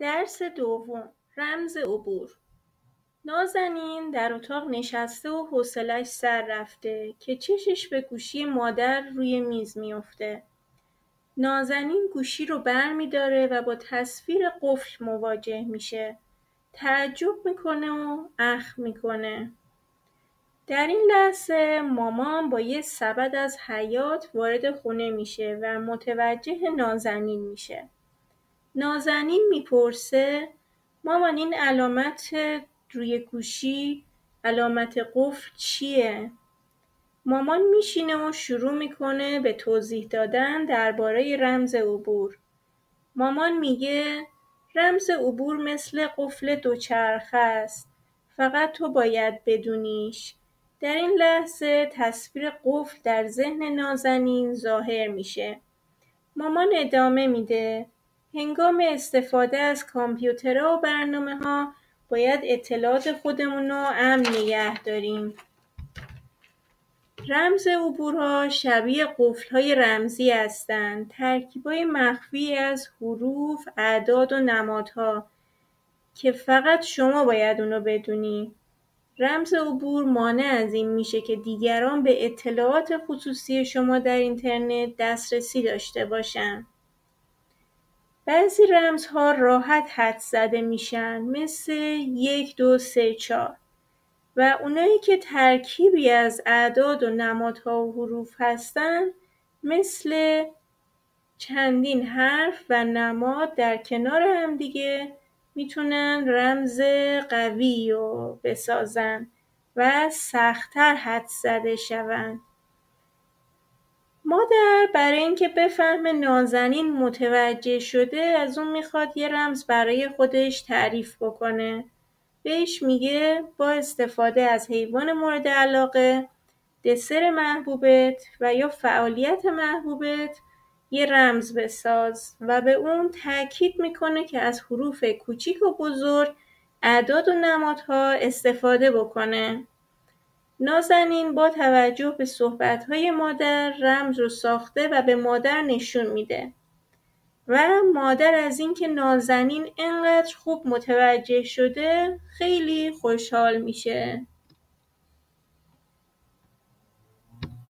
درس دوم، رمز عبور. نازنین در اتاق نشسته و حوصله‌اش سر رفته که چشش به گوشی مادر روی میز میفته. نازنین گوشی رو برمی‌داره و با تصویر قفل مواجه میشه. تعجب میکنه و اخم میکنه. در این لحظه مامان با یه سبد از حیاط وارد خونه میشه و متوجه نازنین میشه. نازنین میپرسه مامان این علامت روی گوشی علامت قفل چیه؟ مامان میشینه و شروع میکنه به توضیح دادن درباره رمز عبور. مامان میگه رمز عبور مثل قفل دوچرخه است. فقط تو باید بدونیش. در این لحظه تصویر قفل در ذهن نازنین ظاهر میشه. مامان ادامه میده هنگام استفاده از کامپیوترها و برنامه‌ها باید اطلاعات خودمون رو امن نگه داریم. رمز عبورها شبیه قفل‌های رمزی هستند، ترکیبای مخفی از حروف، اعداد و نمادها که فقط شما باید اونو بدونی. رمز عبور مانع از این میشه که دیگران به اطلاعات خصوصی شما در اینترنت دسترسی داشته باشن. بعضی رمزها راحت حدس زده میشن مثل 1 2 3 4 و اونایی که ترکیبی از اعداد و نمادها و حروف هستن مثل چندین حرف و نماد در کنار هم دیگه میتونن رمز قوی رو بسازن و سخت‌تر حدس زده شون. مادر برای اینکه بفهمه نازنین متوجه شده از اون میخواد یه رمز برای خودش تعریف بکنه. بهش میگه با استفاده از حیوان مورد علاقه، دسر محبوبت و یا فعالیت محبوبت یه رمز بساز و به اون تاکید میکنه که از حروف کوچیک و بزرگ، اعداد و نمادها استفاده بکنه. نازنین با توجه به صحبت‌های مادر رمز رو ساخته و به مادر نشون میده و مادر از اینکه نازنین انقدر خوب متوجه شده خیلی خوشحال میشه.